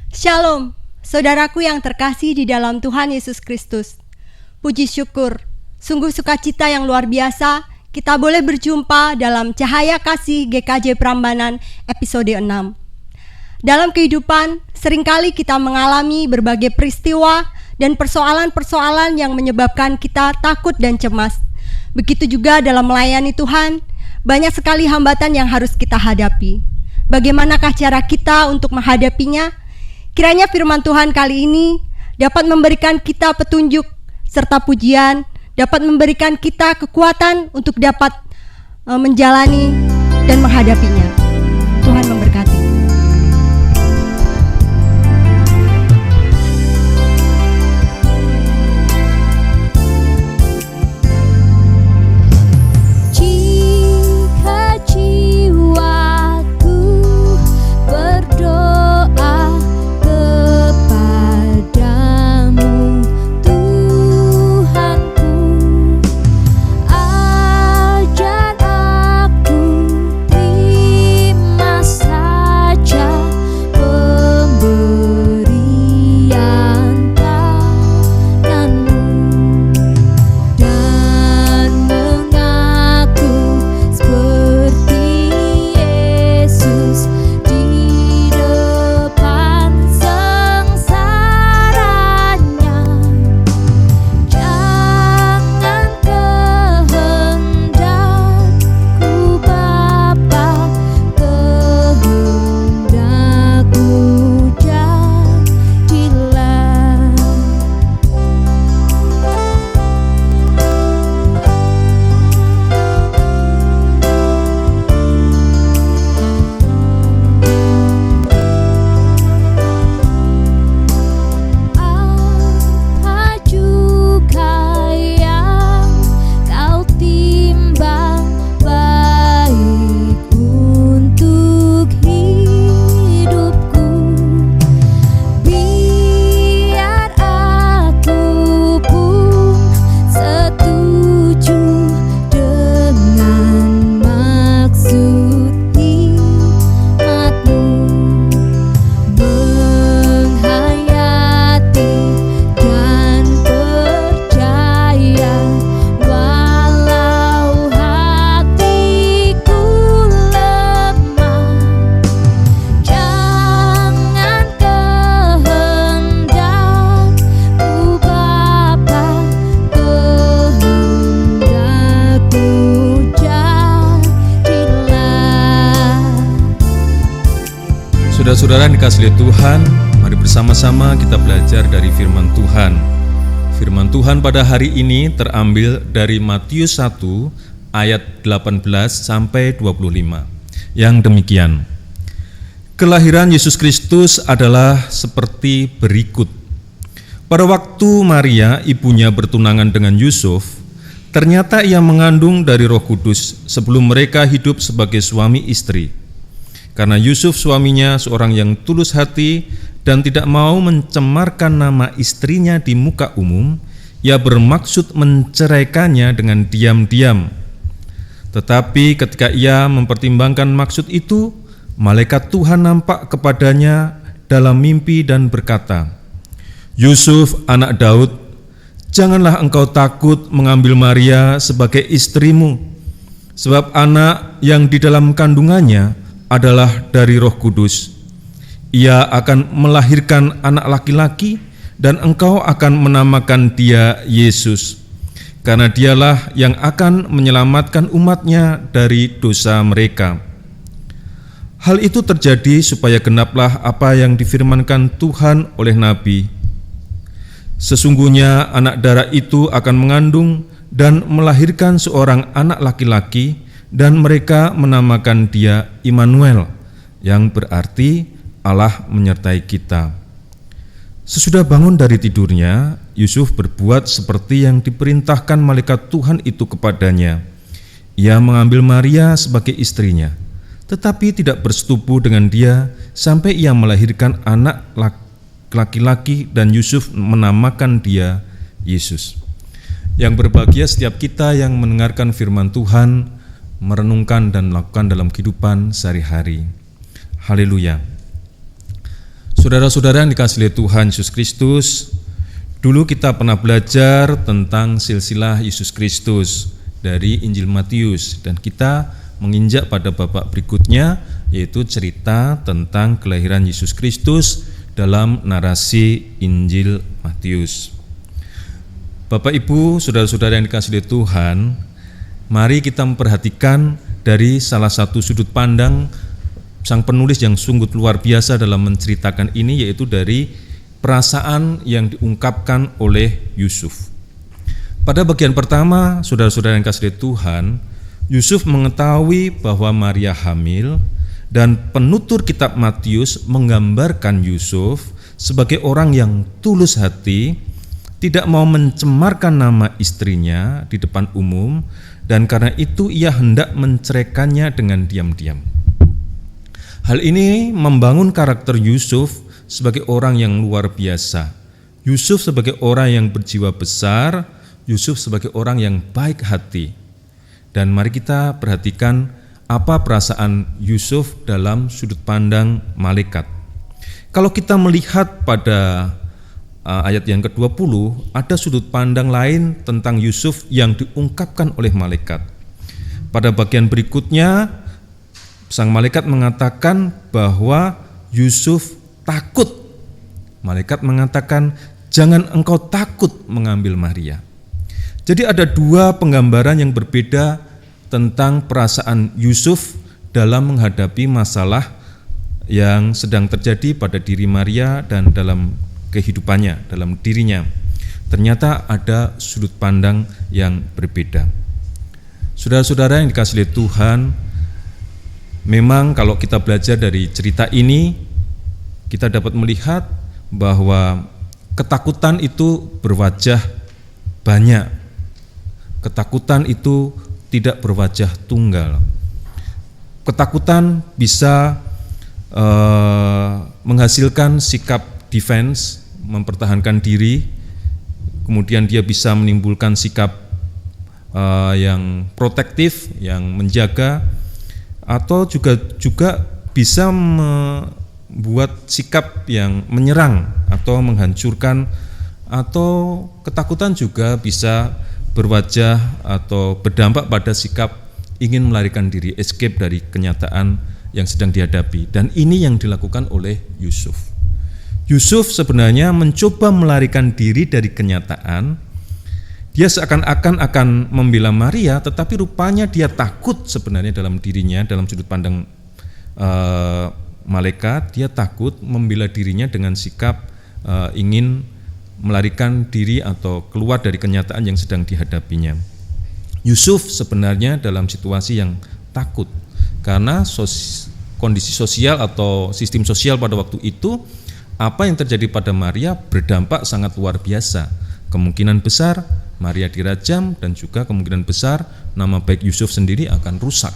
Shalom, saudaraku yang terkasih di dalam Tuhan Yesus Kristus. Puji syukur, sungguh sukacita yang luar biasa kita boleh berjumpa dalam Cahaya Kasih GKJ Prambanan episode 6. Dalam kehidupan, seringkali kita mengalami berbagai peristiwa dan persoalan-persoalan yang menyebabkan kita takut dan cemas. Begitu juga dalam melayani Tuhan, banyak sekali hambatan yang harus kita hadapi. Bagaimanakah cara kita untuk menghadapinya? Kiranya firman Tuhan kali ini dapat memberikan kita petunjuk serta pujian, dapat memberikan kita kekuatan untuk dapat menjalani dan menghadapinya. Tuhan memberkati. Saudara-saudara dikasihi Tuhan, mari bersama-sama kita belajar dari firman Tuhan. Firman Tuhan pada hari ini terambil dari Matius 1 ayat 18 sampai 25. Yang demikian. Kelahiran Yesus Kristus adalah seperti berikut. Pada waktu Maria ibunya bertunangan dengan Yusuf, ternyata ia mengandung dari Roh Kudus sebelum mereka hidup sebagai suami istri. Karena Yusuf suaminya seorang yang tulus hati dan tidak mau mencemarkan nama istrinya di muka umum, ia bermaksud menceraikannya dengan diam-diam. Tetapi ketika ia mempertimbangkan maksud itu, malaikat Tuhan nampak kepadanya dalam mimpi dan berkata, "Yusuf, anak Daud, janganlah engkau takut mengambil Maria sebagai istrimu, sebab anak yang di dalam kandungannya adalah dari Roh Kudus. Ia akan melahirkan anak laki-laki dan engkau akan menamakan dia Yesus, karena dialah yang akan menyelamatkan umatnya dari dosa mereka." Hal itu terjadi supaya genaplah apa yang difirmankan Tuhan oleh Nabi. Sesungguhnya anak darah itu akan mengandung dan melahirkan seorang anak laki-laki, dan mereka menamakan dia Immanuel, yang berarti Allah menyertai kita. Sesudah bangun dari tidurnya, Yusuf berbuat seperti yang diperintahkan malaikat Tuhan itu kepadanya. Ia mengambil Maria sebagai istrinya, tetapi tidak bersetubuh dengan dia sampai ia melahirkan anak laki-laki, dan Yusuf menamakan dia Yesus. Yang berbahagia setiap kita yang mendengarkan firman Tuhan, merenungkan dan melakukan dalam kehidupan sehari-hari. Haleluya. Saudara-saudara yang dikasihi oleh Tuhan Yesus Kristus, dulu kita pernah belajar tentang silsilah Yesus Kristus dari Injil Matius, dan kita menginjak pada babak berikutnya, yaitu cerita tentang kelahiran Yesus Kristus dalam narasi Injil Matius. Bapak, Ibu, saudara-saudara yang dikasihi oleh Tuhan, mari kita memperhatikan dari salah satu sudut pandang sang penulis yang sungguh luar biasa dalam menceritakan ini, yaitu dari perasaan yang diungkapkan oleh Yusuf. Pada bagian pertama, saudara-saudara yang dikasihi Tuhan, Yusuf mengetahui bahwa Maria hamil, dan penutur kitab Matius menggambarkan Yusuf sebagai orang yang tulus hati, tidak mau mencemarkan nama istrinya di depan umum, dan karena itu ia hendak menceraikannya dengan diam-diam. Hal ini membangun karakter Yusuf sebagai orang yang luar biasa. Yusuf sebagai orang yang berjiwa besar, Yusuf sebagai orang yang baik hati. Dan mari kita perhatikan apa perasaan Yusuf dalam sudut pandang malaikat. Kalau kita melihat pada ayat yang ke-20, ada sudut pandang lain tentang Yusuf yang diungkapkan oleh malaikat. Pada bagian berikutnya, sang malaikat mengatakan bahwa Yusuf takut. Malaikat mengatakan, jangan engkau takut mengambil Maria. Jadi ada dua penggambaran yang berbeda tentang perasaan Yusuf dalam menghadapi masalah yang sedang terjadi pada diri Maria dan dalam kehidupannya, dalam dirinya. Ternyata ada sudut pandang yang berbeda. Saudara-saudara yang dikasihi Tuhan, memang kalau kita belajar dari cerita ini, kita dapat melihat bahwa ketakutan itu berwajah banyak. Ketakutan itu tidak berwajah tunggal. Ketakutan bisa menghasilkan sikap defense, mempertahankan diri, kemudian dia bisa menimbulkan sikap yang protektif, yang menjaga, atau juga bisa membuat sikap yang menyerang atau menghancurkan, atau ketakutan juga bisa berwajah atau berdampak pada sikap ingin melarikan diri, escape dari kenyataan yang sedang dihadapi. Dan ini yang dilakukan oleh Yusuf. Yusuf sebenarnya mencoba melarikan diri dari kenyataan. Dia seakan-akan akan membela Maria, tetapi rupanya dia takut sebenarnya dalam dirinya, dalam sudut pandang malaikat. Dia takut membela dirinya dengan sikap ingin melarikan diri atau keluar dari kenyataan yang sedang dihadapinya. Yusuf sebenarnya dalam situasi yang takut, karena kondisi sosial atau sistem sosial pada waktu itu, apa yang terjadi pada Maria berdampak sangat luar biasa. Kemungkinan besar Maria dirajam, dan juga kemungkinan besar nama baik Yusuf sendiri akan rusak.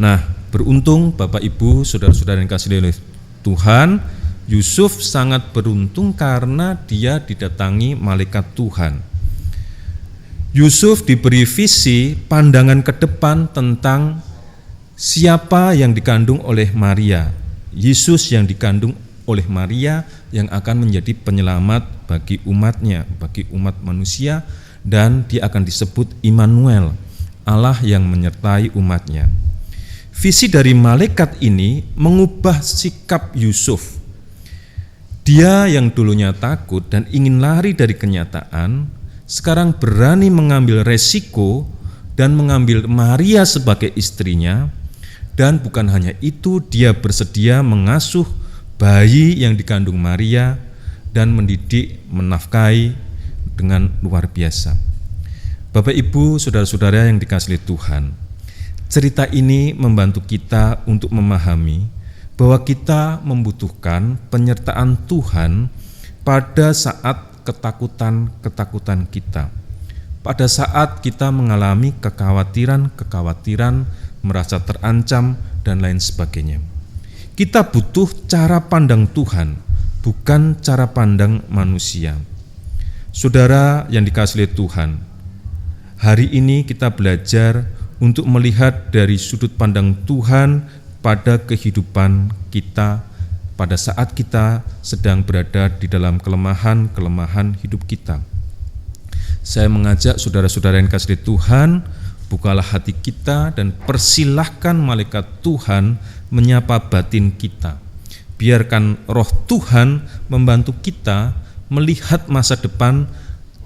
Nah, beruntung Bapak Ibu, saudara-saudara yang dikasihi oleh Tuhan, Yusuf sangat beruntung karena dia didatangi malaikat Tuhan. Yusuf diberi visi pandangan ke depan tentang siapa yang dikandung oleh Maria, Yesus yang dikandung oleh Maria yang akan menjadi penyelamat bagi umatnya, bagi umat manusia, dan dia akan disebut Immanuel, Allah yang menyertai umatnya. Visi dari malaikat ini mengubah sikap Yusuf. Dia yang dulunya takut dan ingin lari dari kenyataan, sekarang berani mengambil resiko dan mengambil Maria sebagai istrinya, dan bukan hanya itu, dia bersedia mengasuh bayi yang dikandung Maria dan mendidik, menafkahi dengan luar biasa. Bapak Ibu, saudara-saudara yang dikasihi Tuhan, cerita ini membantu kita untuk memahami bahwa kita membutuhkan penyertaan Tuhan pada saat ketakutan-ketakutan kita. Pada saat kita mengalami kekhawatiran, merasa terancam, dan lain sebagainya. Kita butuh cara pandang Tuhan, bukan cara pandang manusia. Saudara yang dikasihi Tuhan, hari ini kita belajar untuk melihat dari sudut pandang Tuhan pada kehidupan kita, pada saat kita sedang berada di dalam kelemahan hidup kita. Saya mengajak saudara-saudara yang kasih Tuhan, bukalah hati kita dan persilahkan malaikat Tuhan menyapa batin kita. Biarkan roh Tuhan membantu kita melihat masa depan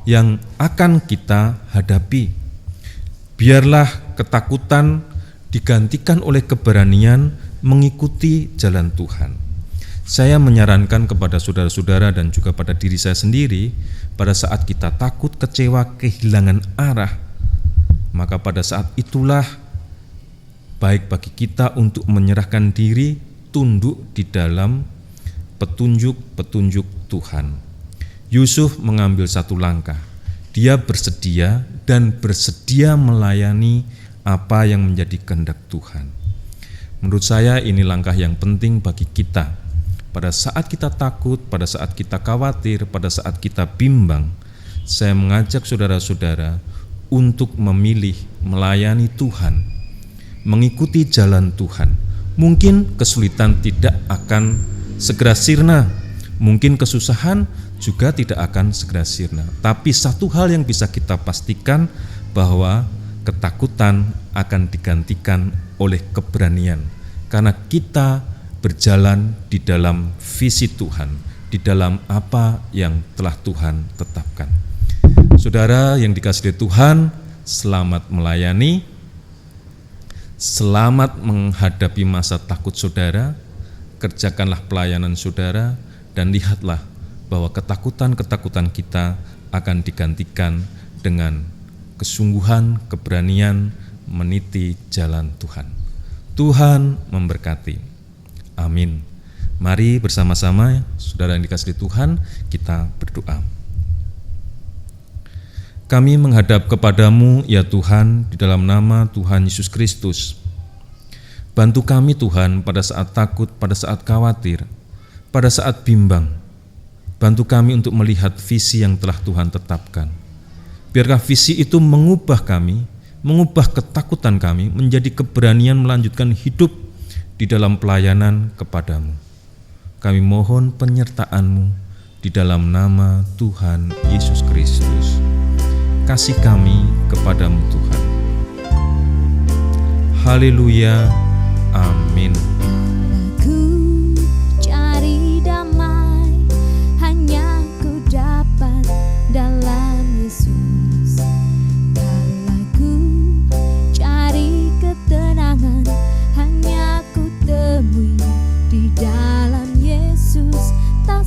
yang akan kita hadapi. Biarlah ketakutan digantikan oleh keberanian mengikuti jalan Tuhan. Saya menyarankan kepada saudara-saudara dan juga pada diri saya sendiri, pada saat kita takut, kecewa, kehilangan arah, maka pada saat itulah baik bagi kita untuk menyerahkan diri, tunduk di dalam petunjuk-petunjuk Tuhan. Yusuf mengambil satu langkah. Dia bersedia dan bersedia melayani apa yang menjadi kehendak Tuhan. Menurut saya ini langkah yang penting bagi kita. Pada saat kita takut, pada saat kita khawatir, pada saat kita bimbang, saya mengajak saudara-saudara untuk memilih melayani Tuhan, mengikuti jalan Tuhan. Mungkin kesulitan tidak akan segera sirna, mungkin kesusahan juga tidak akan segera sirna. Tapi satu hal yang bisa kita pastikan, bahwa ketakutan akan digantikan oleh keberanian, karena kita berjalan di dalam visi Tuhan, di dalam apa yang telah Tuhan tetapkan. Saudara yang dikasihi Tuhan, selamat melayani, selamat menghadapi masa takut saudara, kerjakanlah pelayanan saudara, dan lihatlah bahwa ketakutan-ketakutan kita akan digantikan dengan kesungguhan, keberanian meniti jalan Tuhan. Tuhan memberkati. Amin. Mari bersama-sama saudara yang dikasihi Tuhan, kita berdoa. Kami menghadap kepadamu ya Tuhan, di dalam nama Tuhan Yesus Kristus. Bantu kami Tuhan pada saat takut, pada saat khawatir, pada saat bimbang. Bantu kami untuk melihat visi yang telah Tuhan tetapkan. Biarkah visi itu mengubah kami, mengubah ketakutan kami menjadi keberanian melanjutkan hidup di dalam pelayanan kepadamu. Kami mohon penyertaan-Mu di dalam nama Tuhan Yesus Kristus. Kasih kami kepadamu Tuhan. Haleluya. Amin. Ku cari damai, hanya ku dapat dalam Yesus. Kala ku cari ketenangan, hanya ku temui di dalam Yesus. Tak